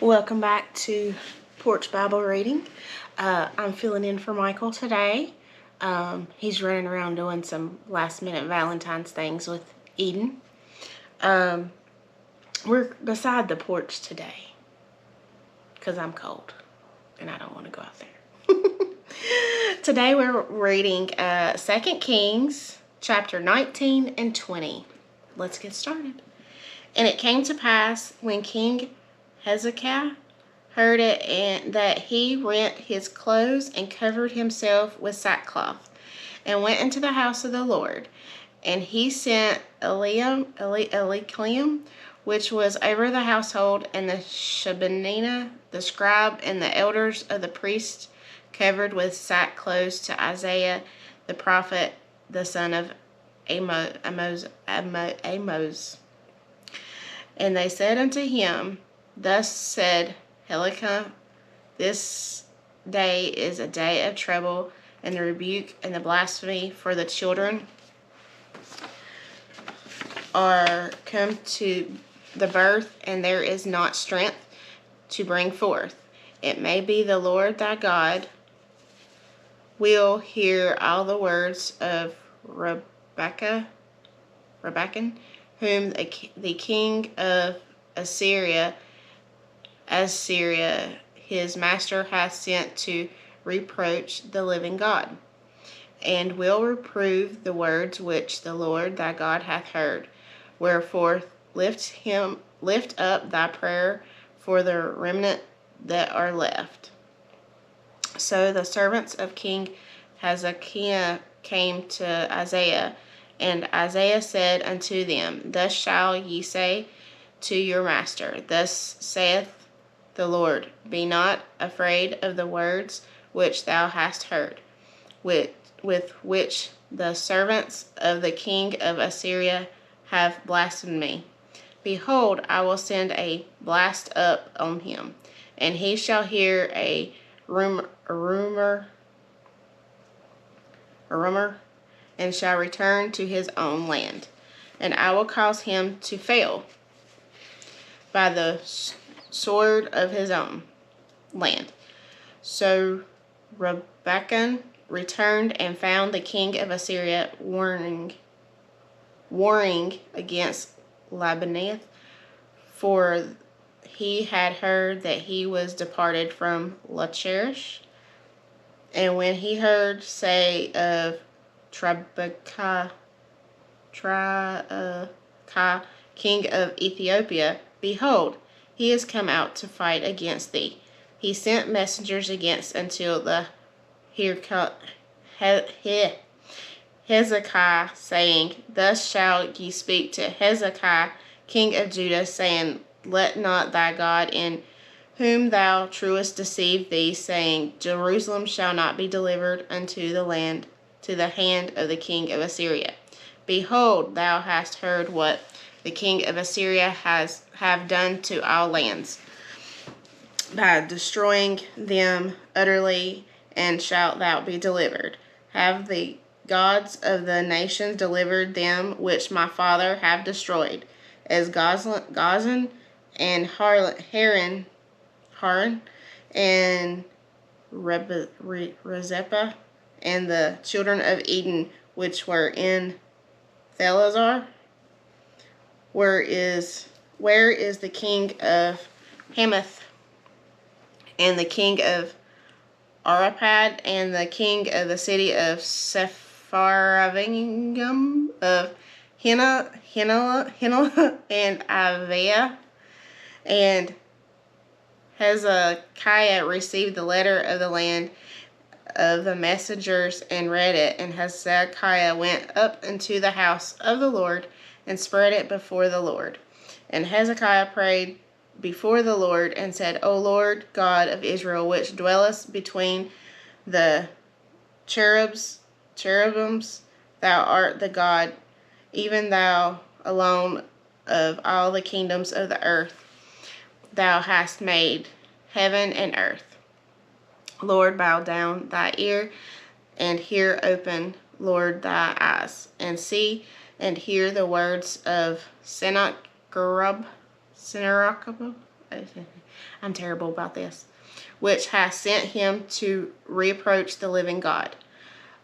Welcome back to Porch Bible Reading. I'm filling in for Michael today. He's running around doing some last minute Valentine's things with Eden. We're beside the porch today because I'm cold and I don't want to go out there. Today we're reading 2 Kings chapter 19 and 20. Let's get started. And it came to pass when King Hezekiah heard it, and that he rent his clothes and covered himself with sackcloth, and went into the house of the Lord. And he sent Eliakim, which was over the household, and the Shebaniah, the scribe, and the elders of the priests, covered with sackcloth, to Isaiah the prophet, the son of Amos. And they said unto him, Thus said Hezekiah, this day is a day of trouble, and the rebuke and the blasphemy, for the children are come to the birth, and there is not strength to bring forth. It may be the Lord thy God will hear all the words of Rebekah, whom the king of Assyria, his master, hath sent to reproach the living God, and will reprove the words which the Lord thy God hath heard. Wherefore lift up thy prayer for the remnant that are left. So the servants of King Hezekiah came to Isaiah, and Isaiah said unto them, Thus shall ye say to your master, Thus saith the Lord, Be not afraid of the words which thou hast heard, with which the servants of the king of Assyria have blasphemed me. Behold, I will send a blast up on him, and he shall hear a rumor, and shall return to his own land. And I will cause him to fail by the sword of his own land. So Rebekah returned and found the king of Assyria warring against Lebanon, for he had heard that he was departed from Lachish. And when he heard say of Rebekah, king of Ethiopia, behold, he is come out to fight against thee. He sent messengers against until the Hezekiah, saying, Thus shall ye speak to Hezekiah, king of Judah, saying, Let not thy God, in whom thou truest, deceive thee, saying, Jerusalem shall not be delivered unto the hand of the king of Assyria. Behold, thou hast heard what the king of Assyria have done to all lands, by destroying them utterly, and shalt thou be delivered. Have the gods of the nations delivered them which my father have destroyed, as Gozan and Haran, and Rezepah, and the children of Eden which were in Thelazar? Where is the king of Hamath, and the king of Arpad, and the king of the city of Sepharvaim, of Hina, and Avia? And Hezekiah received the letter of the land of the messengers, and read it. And Hezekiah went up into the house of the Lord, and spread it before the Lord. And Hezekiah prayed before the Lord, and said, O Lord God of Israel, which dwellest between the cherubims, thou art the God, even thou alone of all the kingdoms of the earth. Thou hast made heaven and earth. Lord, bow down thy ear, and hear open, Lord, thy eyes, and see and hear the words of Sennacherib, I'm terrible about this. Which hath sent him to reproach the living God.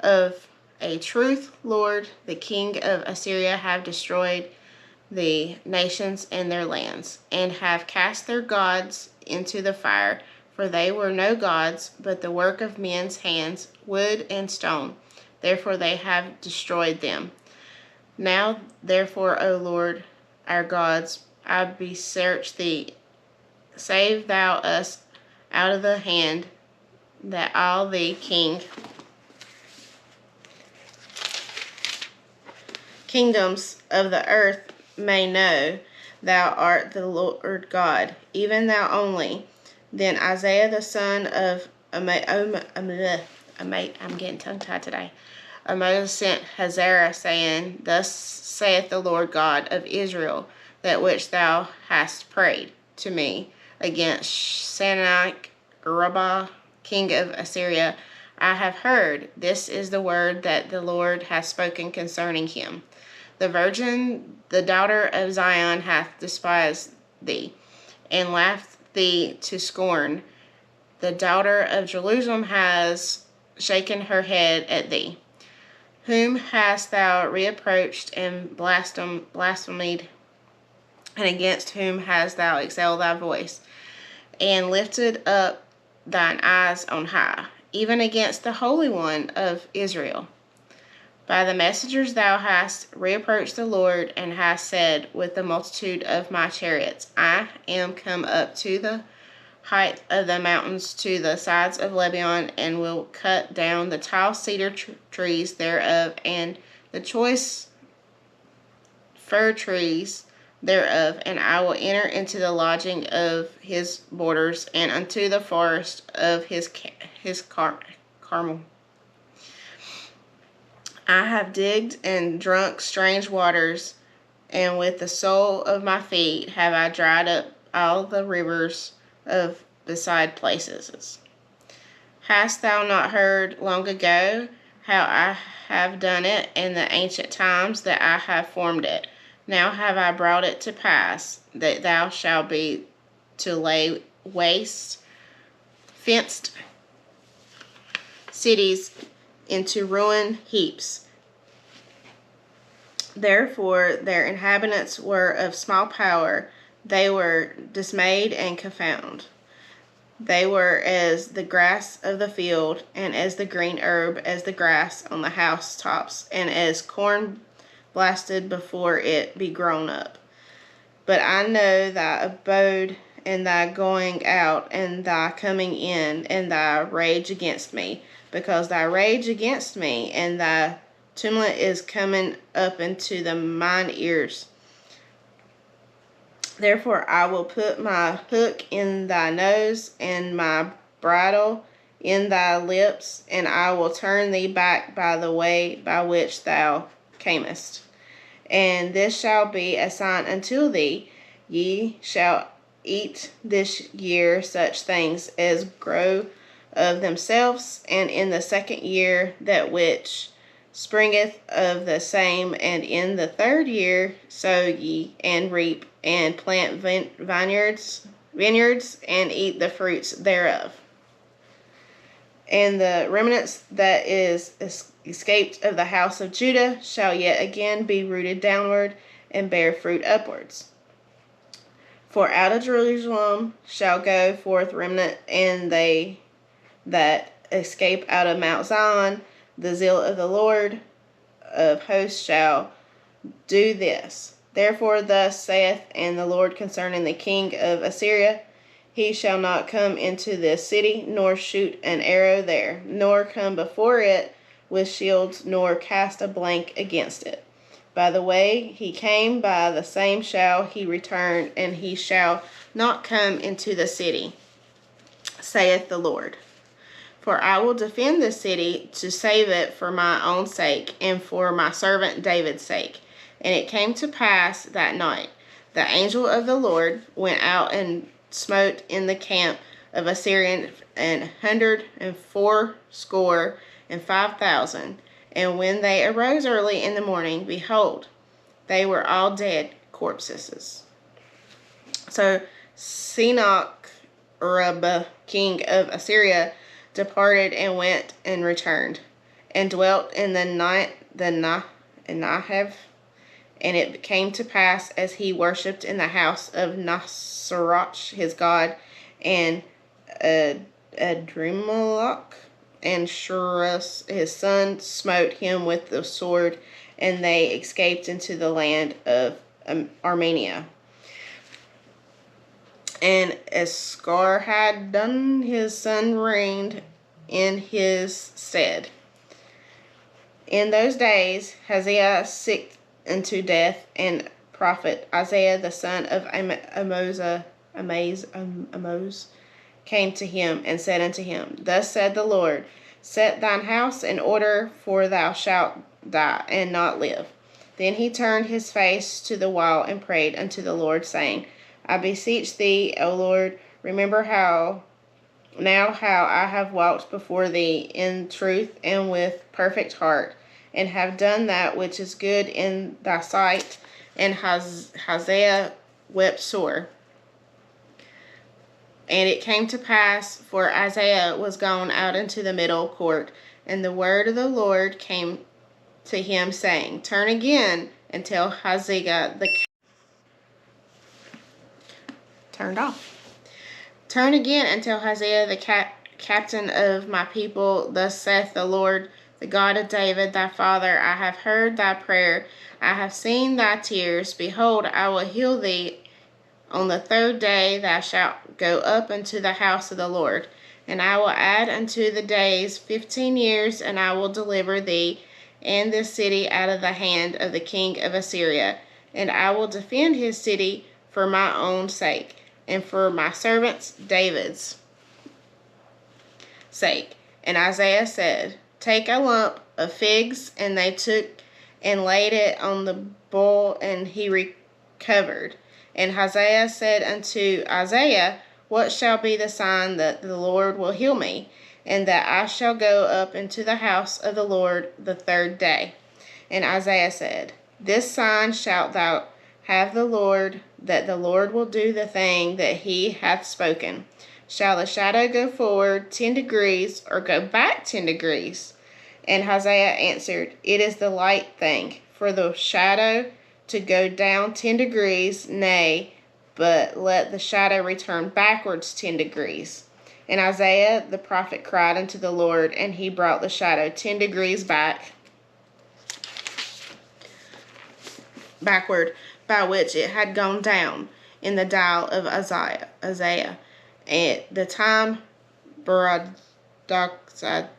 Of a truth, Lord, the king of Assyria have destroyed the nations and their lands, and have cast their gods into the fire, for they were no gods, but the work of men's hands, wood and stone. Therefore they have destroyed them. Now, therefore, O Lord, our gods, I beseech thee, save thou us out of the hand, that all the kingdoms of the earth may know thou art the Lord God, even thou only. Then Isaiah the son of I'm getting tongue-tied today. Amos sent Hazariah, saying, Thus saith the Lord God of Israel, that which thou hast prayed to me against Sennacherib, king of Assyria, I have heard. This is the word that the Lord hath spoken concerning him. The virgin, the daughter of Zion, hath despised thee, and laughed thee to scorn. The daughter of Jerusalem has shaken her head at thee. Whom hast thou reproached and blasphemed, and against whom hast thou exhaled thy voice, and lifted up thine eyes on high, even against the Holy One of Israel? By the messengers thou hast reproached the Lord, and hast said with the multitude of my chariots, I am come up to the height of the mountains, to the sides of Lebanon, and will cut down the tall cedar trees thereof, and the choice fir trees thereof, and I will enter into the lodging of his borders, and unto the forest of his Carmel. I have digged and drunk strange waters, and with the sole of my feet have I dried up all the rivers of beside places. Hast thou not heard long ago how I have done it in the ancient times that I have formed it? Now have I brought it to pass that thou shalt be to lay waste fenced cities into ruin heaps. Therefore their inhabitants were of small power, they were dismayed and confounded. They were as the grass of the field, and as the green herb, as the grass on the housetops, and as corn blasted before it be grown up. But I know thy abode, and thy going out, and thy coming in, and thy rage against me, because thy rage against me, and thy tumult is coming up into mine ears. Therefore I will put my hook in thy nose, and my bridle in thy lips, and I will turn thee back by the way by which thou camest. And this shall be a sign unto thee, ye shall eat this year such things as grow of themselves, and in the second year that which springeth of the same, and in the third year sow ye, and reap, and plant vineyards, and eat the fruits thereof. And the remnants that is escaped of the house of Judah shall yet again be rooted downward, and bear fruit upwards. For out of Jerusalem shall go forth remnant, and they that escape out of Mount Zion. The zeal of the Lord of hosts shall do this. Therefore thus saith the Lord concerning the king of Assyria, he shall not come into this city, nor shoot an arrow there, nor come before it with shields, nor cast a blank against it. By the way he came, by the same shall he return, and he shall not come into the city, saith the Lord. For I will defend this city to save it for my own sake, and for my servant David's sake. And it came to pass that night, the angel of the Lord went out and smote in the camp of Assyrian 180,500. And when they arose early in the morning, behold, they were all dead corpses. So Sennacherib, king of Assyria, departed and went and returned, and dwelt in the Negev. And it came to pass, as he worshipped in the house of Nasarach his god, and Adrimelech, and Shurus his son smote him with the sword, and they escaped into the land of Armenia. And Esarhaddon his son reigned in his stead. In those days Hazael sick unto death, and prophet Isaiah the son of Amoz came to him and said unto him, Thus said the Lord, Set thine house in order, for thou shalt die and not live. Then he turned his face to the wall and prayed unto the Lord, saying, I beseech thee, O Lord, remember how I have walked before thee in truth and with perfect heart, and have done that which is good in thy sight. And Hazael wept sore. And it came to pass, for Isaiah was gone out into the middle court, and the word of the Lord came to him, saying, Turn again and tell Hazael Turn again and tell Hazael the captain of my people, Thus saith the Lord, the God of David thy father, I have heard thy prayer, I have seen thy tears. Behold, I will heal thee. On the third day thou shalt go up unto the house of the Lord, and I will add unto the days 15 years, and I will deliver thee and this city out of the hand of the king of Assyria, and I will defend his city for my own sake, and for my servants David's sake. And Isaiah said, Take a lump of figs, and they took and laid it on the bowl, and he recovered. And Hazael said unto Isaiah, What shall be the sign that the Lord will heal me, and that I shall go up into the house of the Lord the third day? And Isaiah said, This sign shalt thou have the Lord, that the Lord will do the thing that he hath spoken. Shall the shadow go forward 10 degrees, or go back 10 degrees? And Hazael answered, It is the light thing, for the shadow to go down 10 degrees, nay, but let the shadow return backwards 10 degrees. And Isaiah the prophet cried unto the Lord, and he brought the shadow 10 degrees backward, by which it had gone down in the dial of Isaiah. At the time, Baradox,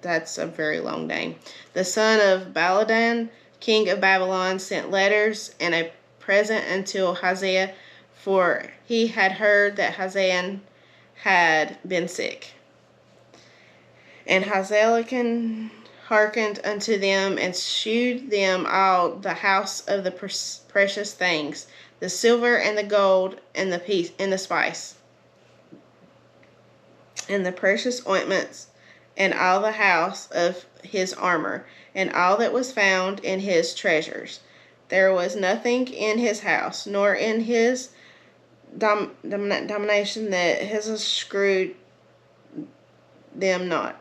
that's a very long name, the son of Baladan, king of Babylon, sent letters and a present unto Hazael, for he had heard that Hazael had been sick. And Hazael hearkened unto them, and shewed them all the house of the precious things, the silver and the gold, and the spice, and the precious ointments, and all the house of his armor, and all that was found in his treasures. There was nothing in his house, nor in his domination that has shrewd them not.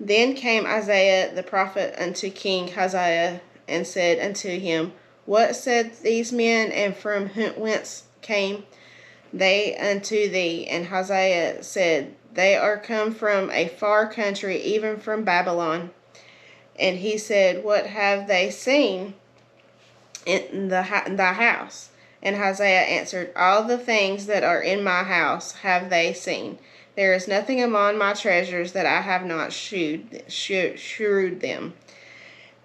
Then came Isaiah the prophet unto King Hazael, and said unto him, What said these men, and from whence came they unto thee? And Hazael said, They are come from a far country, even from Babylon. And he said, What have they seen in thy house? And Hazael answered, All the things that are in my house have they seen. There is nothing among my treasures that I have not shewed them.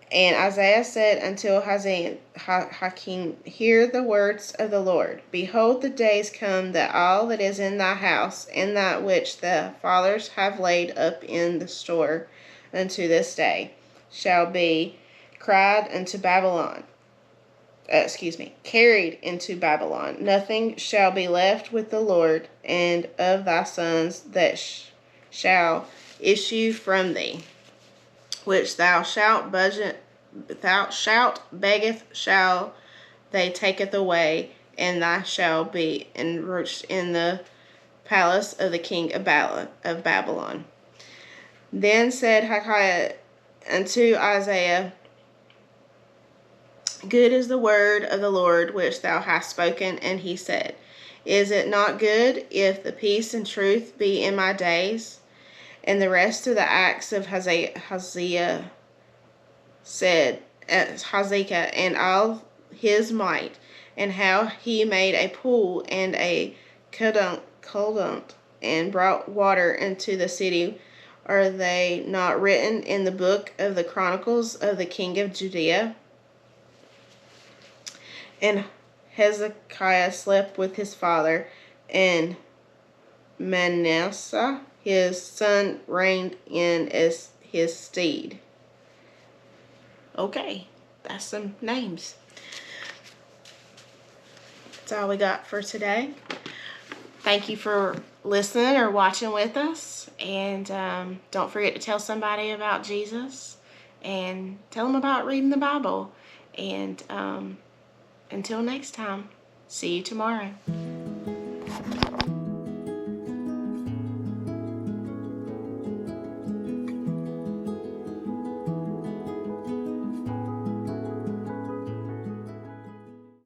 And Isaiah said unto Hakim, Hear the words of the Lord. Behold, the days come that all that is in thy house, and that which the fathers have laid up in the store unto this day, shall be carried into Babylon. Nothing shall be left with the Lord, and of thy sons that shall issue from thee, which thou shalt beggeth shall they taketh away, and thou shalt be enriched in the palace of the king of Babylon. Then said Hezekiah unto Isaiah, Good is the word of the Lord which thou hast spoken. And he said, Is it not good if the peace and truth be in my days? And the rest of the acts of Hezekiah and all his might, and how he made a pool and a caldron and brought water into the city, are they not written in the book of the Chronicles of the king of Judea? And Hezekiah slept with his father, and Manasseh his son reigned in as his stead. Okay, that's some names. That's all we got for today. Thank you for listening or watching with us. And don't forget to tell somebody about Jesus. And tell them about reading the Bible. And until next time, see you tomorrow.